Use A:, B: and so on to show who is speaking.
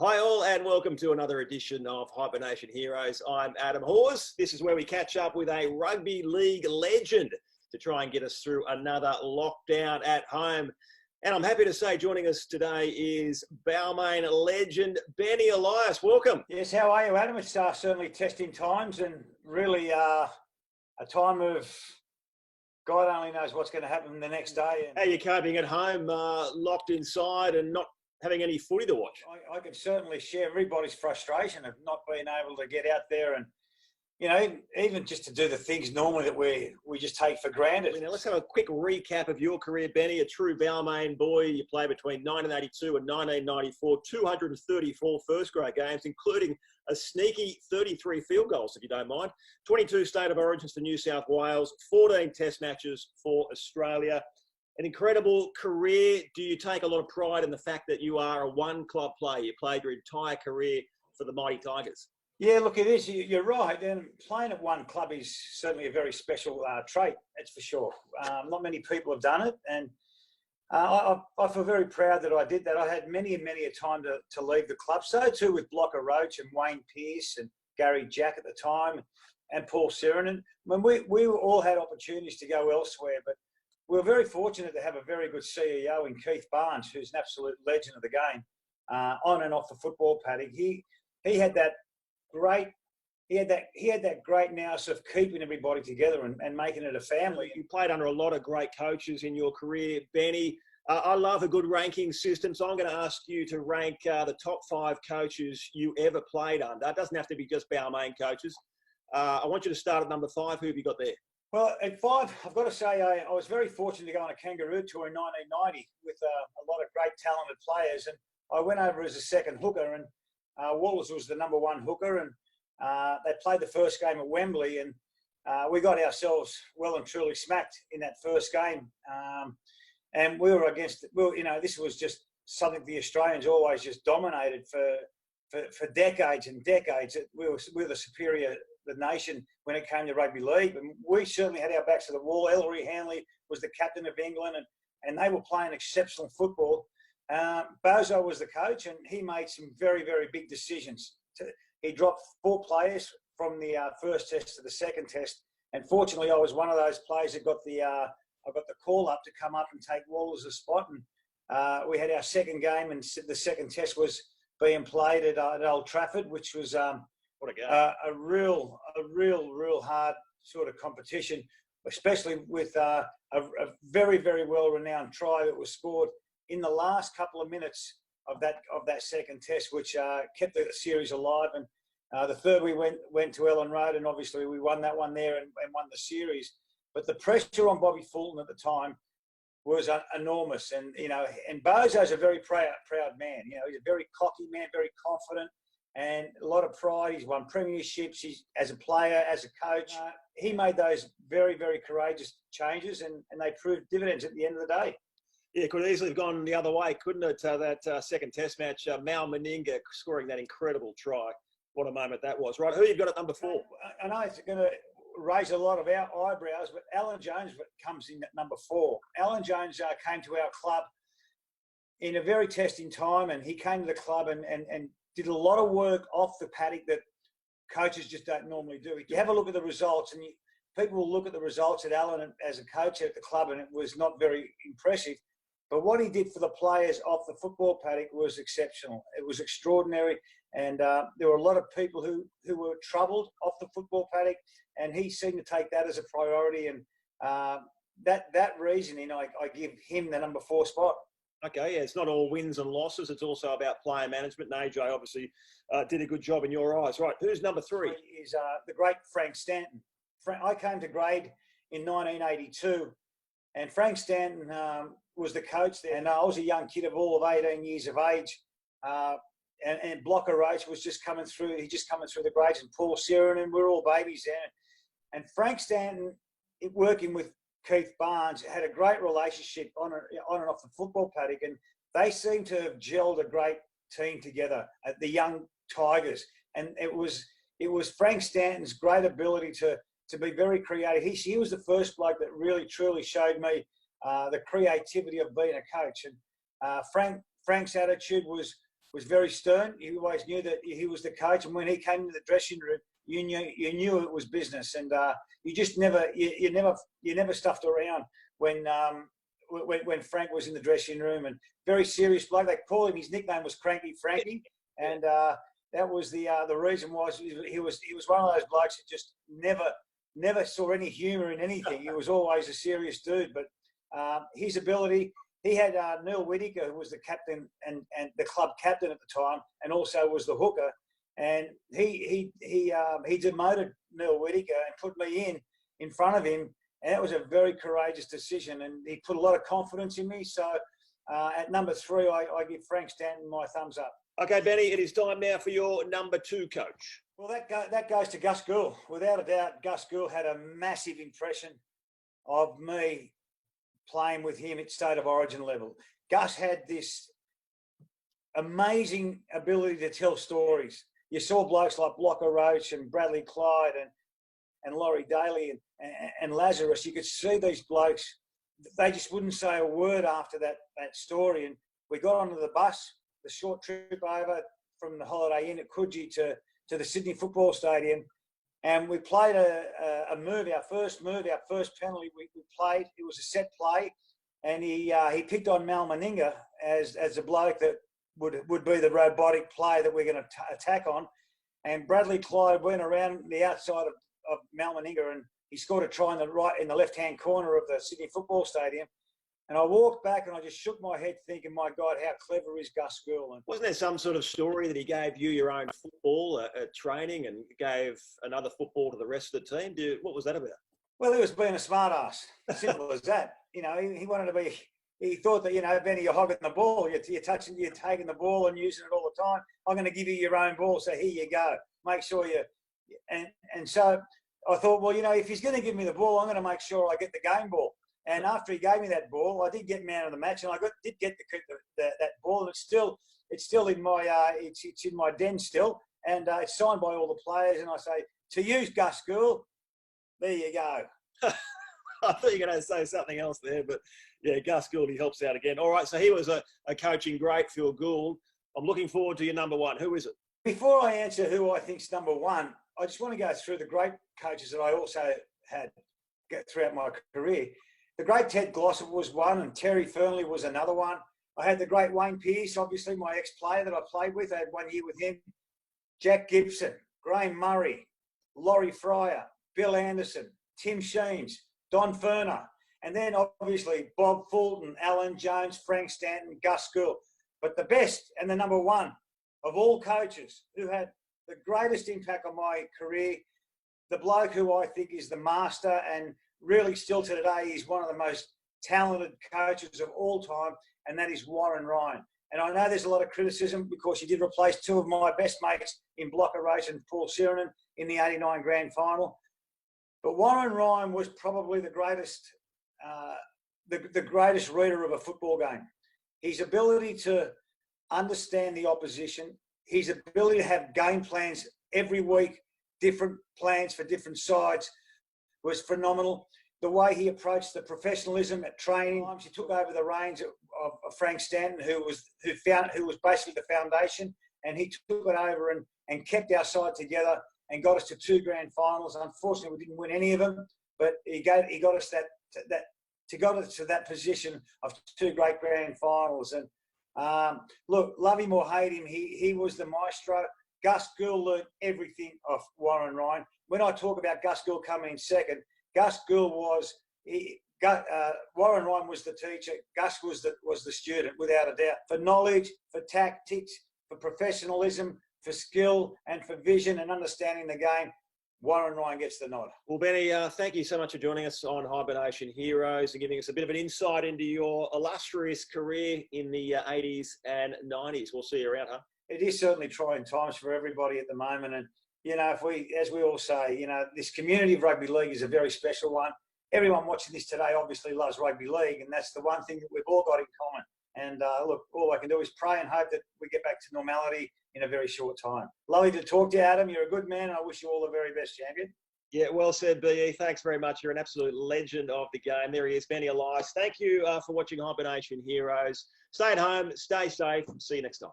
A: Hi all and welcome to another edition of Hibernation Heroes. I'm Adam Hawes. This is where we catch up with a rugby league legend to try and get us through another lockdown at home. And I'm happy to say joining us today is Balmain legend Benny Elias. Welcome.
B: Yes, how are you, Adam? It's certainly testing times and really a time of God only knows what's going to happen the next day.
A: How are you coping at home, locked inside and not having any footy to watch?
B: I can certainly share everybody's frustration of not being able to get out there and, you know, even just to do the things normally that we just take for granted.
A: Now let's have a quick recap of your career, Benny. A true Balmain boy. You played between 1982 and 1994, 234 first grade games, including a sneaky 33 field goals, if you don't mind. 22 state of origins for New South Wales, 14 test matches for Australia. An incredible career. Do you take a lot of pride in the fact that you are a one-club player? You played your entire career for the Mighty Tigers.
B: Yeah, look, it is. You're right. And playing at one club is certainly a very special trait, that's for sure. Not many people have done it. And I feel very proud that I did that. I had many and many a time to leave the club. So too with Blocker Roach and Wayne Pearce and Gary Jack at the time and Paul Sirenen. I mean, we all had opportunities to go elsewhere, but we were very fortunate to have a very good CEO in Keith Barnes, who's an absolute legend of the game, on and off the football paddock. He had that great nous of keeping everybody together and making it a family.
A: You played under a lot of great coaches in your career, Benny. I love a good ranking system, so I'm going to ask you to rank the top 5 coaches you ever played under. It doesn't have to be just Balmain coaches. I want you to start at number 5. Who have you got there?
B: Well, at 5, I've got to say I was very fortunate to go on a kangaroo tour in 1990 with a lot of great talented players. And I went over as a second hooker, and Wallace was the number 1 hooker. And they played the first game at Wembley, and we got ourselves well and truly smacked in that first game. And we were against, this was just something the Australians always just dominated for decades and decades. We were the superior the nation when it came to rugby league, and we certainly had our backs to the wall. Ellery Hanley was the captain of England, and they were playing exceptional football. Bozo was the coach, and he made some very, very big decisions. He dropped 4 players from the first test to the second test, and fortunately, I was one of those players that got the call up to come up and take Waller's spot. And we had our second game, and the second test was being played at Old Trafford, which was
A: what a game.
B: A real hard sort of competition, especially with a very, very well-renowned try that was scored in the last couple of minutes of that second test, which kept the series alive. And the third we went to Ellen Road, and obviously we won that one there and won the series. But the pressure on Bobby Fulton at the time was enormous. And and Bozo's a very proud man. He's a very cocky man, very confident, and a lot of pride. He's won premierships. He's as a player, as a coach. He made those very, very courageous changes, and they proved dividends at the end of the day.
A: Yeah, it could easily have gone the other way, couldn't it? That second test match, Mal Meninga scoring that incredible try. What a moment that was. Right, who you got at number 4?
B: I know it's going to raise a lot of our eyebrows, but Alan Jones comes in at number 4. Alan Jones came to our club in a very testing time, and he came to the club and did a lot of work off the paddock that coaches just don't normally do. You have a look at the results, and people will look at the results at Alan as a coach at the club, and it was not very impressive. But what he did for the players off the football paddock was exceptional. It was extraordinary, and there were a lot of people who were troubled off the football paddock, and he seemed to take that as a priority. And that reasoning, I give him the number 4 spot.
A: Okay, yeah, it's not all wins and losses. It's also about player management. And AJ obviously did a good job in your eyes. Right, who's number 3?
B: Is the great Frank Stanton. I came to grade in 1982, and Frank Stanton was the coach there. And I was a young kid of all of 18 years of age. And Blocker Roach was just coming through. He's just coming through the grades, and Paul Sirenen, and we're all babies there. And Frank Stanton, working with Keith Barnes, had a great relationship on and off the football paddock, and they seemed to have gelled a great team together at the young Tigers. And it was Frank Stanton's great ability to be very creative. He was the first bloke that really truly showed me the creativity of being a coach. And Frank's attitude was was very stern. He always knew that he was the coach, and when he came into the dressing room, you knew it was business, and you just never stuffed around when Frank was in the dressing room. And very serious bloke. They called him. His nickname was Cranky Frankie, and that was the reason was he was one of those blokes that just never saw any humour in anything. He was always a serious dude. But his ability, he had Neil Whittaker, who was the captain and the club captain at the time, and also was the hooker. And he demoted Neil Whittaker and put me in front of him, and that was a very courageous decision. And he put a lot of confidence in me. So at number 3, I give Frank Stanton my thumbs up.
A: Okay, Benny, it is time now for your number 2 coach.
B: Well, that goes to Gus Gould. Without a doubt, Gus Gould had a massive impression of me playing with him at State of Origin level. Gus had this amazing ability to tell stories. You saw blokes like Blocker Roach and Bradley Clyde and Laurie Daly and Lazarus. You could see these blokes, they just wouldn't say a word after that story. And we got onto the bus, the short trip over from the Holiday Inn at Coogee to the Sydney Football Stadium, and we played a move, our first penalty we played. It was a set play, and he picked on Mal Meninga as a bloke that would be the robotic play that we're going to attack on. And Bradley Clyde went around the outside of Mal Meninga, and he scored a try in the left-hand corner of the Sydney Football Stadium. And I walked back and I just shook my head thinking, my God, how clever is Gus Gould? And
A: wasn't there some sort of story that he gave you your own football at training and gave another football to the rest of the team? What was that about?
B: Well, he was being a smart ass. Simple as that. You know, he wanted to be, he thought that, you know, Benny, you're hogging the ball. You're taking the ball and using it all the time. I'm going to give you your own ball. So here you go. Make sure you, and so I thought, well, you know, if he's going to give me the ball, I'm going to make sure I get the game ball. And after he gave me that ball, I did get man of the match, and I did get to keep that ball. And it's still in my it's in my den still, and it's signed by all the players. And I say, to use Gus Gould, there you go.
A: I thought you were going to say something else there, but yeah, Gus Gould, he helps out again. All right, so he was a coaching great, Phil Gould. I'm looking forward to your number 1. Who is it?
B: Before I answer who I think's number 1, I just want to go through the great coaches that I also had throughout my career. The great Ted Glossop was one, and Terry Fernley was another one. I had the great Wayne Pearce, obviously my ex-player that I played with. I had 1 year with him. Jack Gibson, Graham Murray, Laurie Fryer, Bill Anderson, Tim Sheens, Don Ferner, and then obviously Bob Fulton, Alan Jones, Frank Stanton, Gus Gould. But the best and the number 1 of all coaches who had the greatest impact on my career, the bloke who I think is the master and really still to today is one of the most talented coaches of all time, and that is Warren Ryan. And I know there's a lot of criticism because he did replace 2 of my best mates in Blocker Roach and Paul Sirenen in the '89 grand final. But Warren Ryan was probably the greatest, the greatest reader of a football game. His ability to understand the opposition, his ability to have game plans every week, different plans for different sides, was phenomenal. The way he approached the professionalism at training. He took over the reins of Frank Stanton, who was basically the foundation, and he took it over and kept our side together and got us to 2 grand finals. Unfortunately, we didn't win any of them, but he got us to that position of 2 great grand finals. And look, love him or hate him, he was the maestro. Gus Gould learned everything off Warren Ryan. When I talk about Gus Gould coming in second, Gus Gould Warren Ryan was the teacher. Gus was the student, without a doubt. For knowledge, for tactics, for professionalism, for skill, and for vision and understanding the game, Warren Ryan gets the nod.
A: Well, Benny, thank you so much for joining us on Hibernation Heroes and giving us a bit of an insight into your illustrious career in the 80s and 90s. We'll see you around, huh?
B: It is certainly trying times for everybody at the moment. And, you know, as we all say, you know, this community of rugby league is a very special one. Everyone watching this today obviously loves rugby league, and that's the one thing that we've all got in common. And look, all I can do is pray and hope that we get back to normality in a very short time. Lovely to talk to you, Adam. You're a good man, and I wish you all the very best, champion.
A: Yeah, well said, BE. Thanks very much. You're an absolute legend of the game. There he is, Benny Elias. Thank you for watching Hibernation Heroes. Stay at home, stay safe. See you next time.